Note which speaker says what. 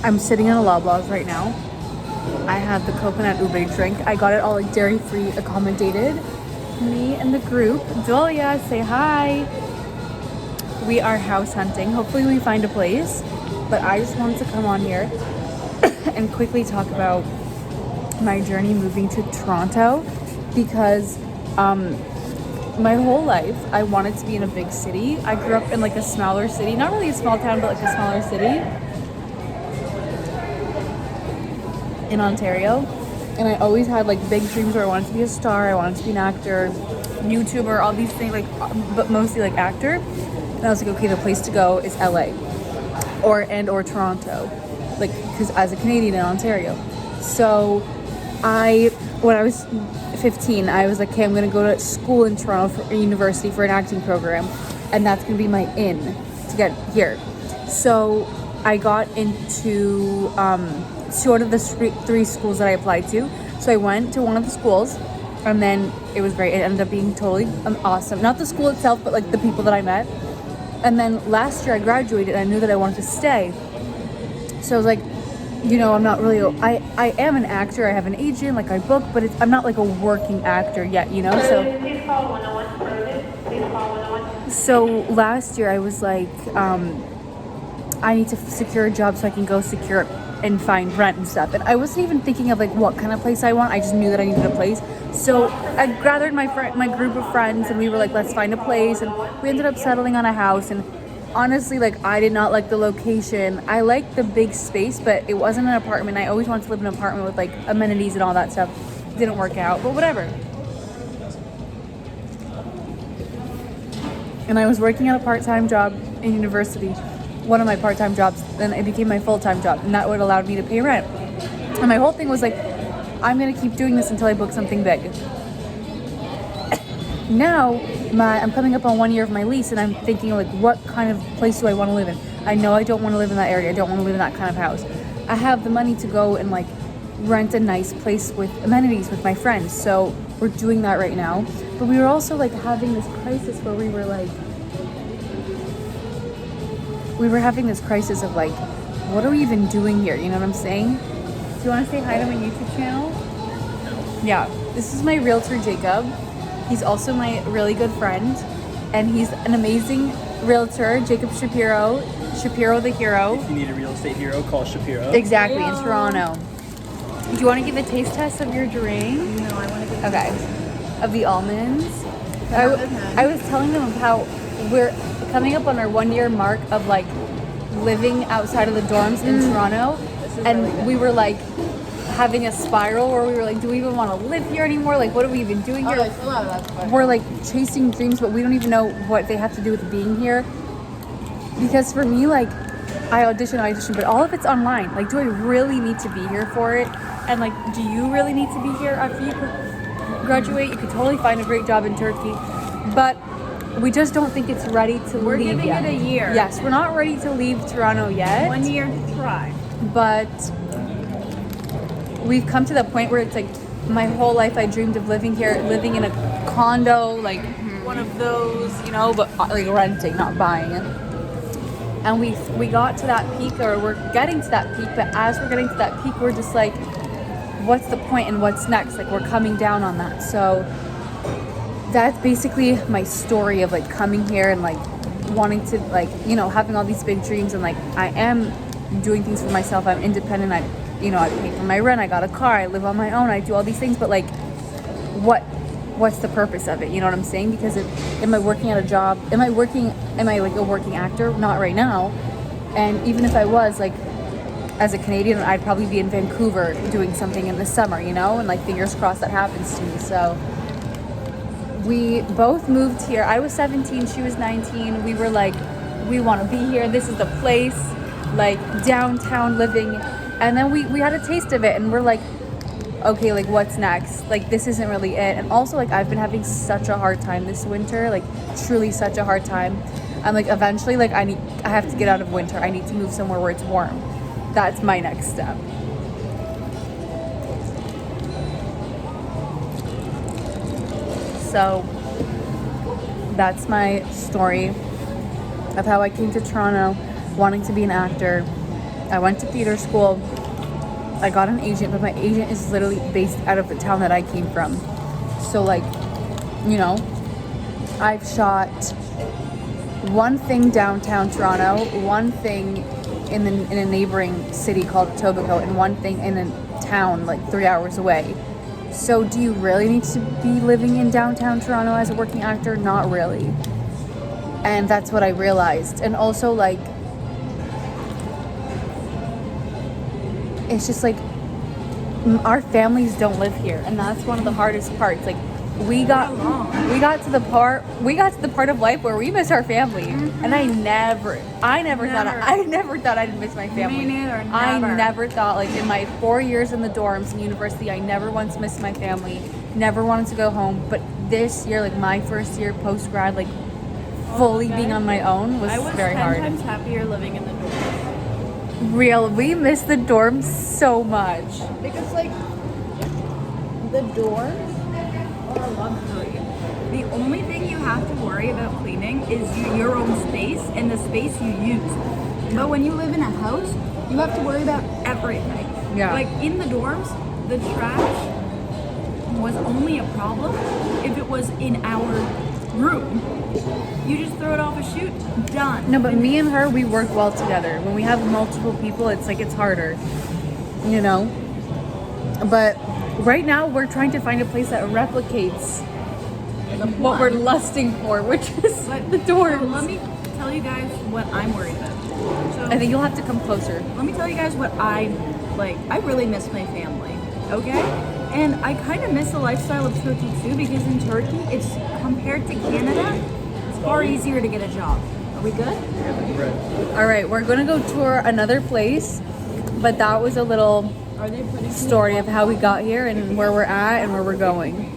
Speaker 1: I'm sitting in a Loblaws right now. I have the coconut ube drink. I got it all like dairy-free, accommodated. Me and the group. Julia, say hi. We are house hunting. Hopefully we find a place. But I just wanted to come on here and quickly talk about my journey moving to Toronto because my whole life I wanted to be in a big city. I grew up in like a smaller city, not really a small town, but like a smaller city in Ontario. And I always had like big dreams where I wanted to be a star, I wanted to be an actor, YouTuber, all these things, like, but mostly like actor. And I was like, okay, the place to go is LA or Toronto, like, because as a Canadian in Ontario. So when I was 15, I was like, okay, I'm gonna go to school in Toronto for a university for an acting program, and that's gonna be my in to get here. So I got into two out of the three schools that I applied to. So I went to one of the schools, and then it was great. It ended up being totally awesome. Not the school itself, but like the people that I met. And then last year I graduated, and I knew that I wanted to stay. So I was like, you know, I'm not really, I am an actor, I have an agent, like I book, but I'm not like a working actor yet, you know, so last year I was like, I need to secure a job so I can go secure and find rent and stuff, and I wasn't even thinking of like what kind of place I want. I just knew that I needed a place, so I gathered my group of friends, and we were like, let's find a place, and we ended up settling on a house. And honestly, like, I did not like the location. I liked the big space, but it wasn't an apartment. I always wanted to live in an apartment with like amenities and all that stuff. Didn't work out, but whatever. And I was working at a part-time job in university, one of my part-time jobs, then it became my full-time job, and that would allow me to pay rent. And my whole thing was like, I'm gonna keep doing this until I book something big. Now I'm coming up on 1 year of my lease, and I'm thinking like, what kind of place do I want to live in? I know I don't want to live in that area. I don't want to live in that kind of house. I have the money to go and like rent a nice place with amenities with my friends, so we're doing that right now. But we were also like having this crisis where we were having this crisis of like, what are we even doing here? You know what I'm saying? Do you want to say hi to my YouTube channel? Yeah, this is my realtor, Jacob. He's also my really good friend, and he's an amazing realtor, Jacob Shapiro the hero.
Speaker 2: If you need a real estate hero, call Shapiro.
Speaker 1: Exactly, in Toronto. Do you want to give a taste test of your drink?
Speaker 3: No, I want to give
Speaker 1: Of the almonds. I was telling them how we're coming up on our 1 year mark of like living outside of the dorms in Toronto, and really we were like having a spiral where we were like, do we even want to live here anymore? Like, what are we even doing here? We're like chasing dreams, but we don't even know what they have to do with being here. Because for me, like, I audition, but all of it's online. Like, do I really need to be here for it? And like, do you really need to be here after you graduate? You could totally find a great job in Turkey, but we just don't think it's ready to leave.
Speaker 3: We're giving it a year.
Speaker 1: Yes, we're not ready to leave Toronto yet.
Speaker 3: 1 year to try.
Speaker 1: But we've come to the point where it's like, my whole life I dreamed of living here, living in a condo, like one of those, you know, but like renting, not buying it. And we got to that peak, or we're getting to that peak, but as we're getting to that peak, we're just like, what's the point and what's next? Like, we're coming down on that. So that's basically my story of like coming here and like wanting to, like, you know, having all these big dreams, and like I am doing things for myself. I'm independent. I pay for my rent. I got a car. I live on my own. I do all these things, but like, what's the purpose of it? You know what I'm saying? Because am I working at a job? Am I like a working actor? Not right now. And even if I was, like, as a Canadian, I'd probably be in Vancouver doing something in the summer, you know, and like, fingers crossed that happens to me. So we both moved here. I was 17, she was 19. We were like, we want to be here. This is the place, like downtown living. And then we had a taste of it, and we're like, okay, like, what's next? Like, this isn't really it. And also, like, I've been having such a hard time this winter, like, truly such a hard time. I'm like, eventually, like, I have to get out of winter. I need to move somewhere where it's warm. That's my next step. So that's my story of how I came to Toronto, wanting to be an actor. I went to theater school. I got an agent, but my agent is literally based out of the town that I came from. So like, you know, I've shot one thing downtown Toronto, one thing in a neighboring city called Etobicoke, and one thing in a town like 3 hours away. So do you really need to be living in downtown Toronto as a working actor? Not really. And that's what I realized. And also like, it's just like our families don't live here, and that's one of the hardest parts. Like we got to the part of life where we miss our family, and I never thought I'd miss my family.
Speaker 3: Me neither,
Speaker 1: I
Speaker 3: never.
Speaker 1: never thought, like in my 4 years in the dorms in university, I never once missed my family, never wanted to go home. But this year, like my first year post grad, like fully being on my own was
Speaker 3: I was
Speaker 1: very
Speaker 3: 10
Speaker 1: hard.
Speaker 3: times happier living in the dorms.
Speaker 1: We miss the dorms so much.
Speaker 3: Because like the dorms are a luxury. The only thing you have to worry about cleaning is your own space and the space you use. But when you live in a house, you have to worry about everything.
Speaker 1: Yeah.
Speaker 3: Like in the dorms, the trash was only a problem if it was in our room. You just throw it off a chute, done.
Speaker 1: No, but me and her, we work well together. When we have multiple people, it's like it's harder, you know? But right now, we're trying to find a place that replicates what we're lusting for, which is the
Speaker 3: So
Speaker 1: dorms.
Speaker 3: let me tell you guys what I'm worried about. So
Speaker 1: I think you'll have to come closer.
Speaker 3: let me tell you guys what I like. I really miss my family, okay? And I kind of miss the lifestyle of Turkey too, because in Turkey, it's compared to Canada, it's far easier to get a job. Are we good?
Speaker 1: All right, we're going to go tour another place, but that was a little
Speaker 3: Are they putting
Speaker 1: story of how we got here and where we're at and where we're going.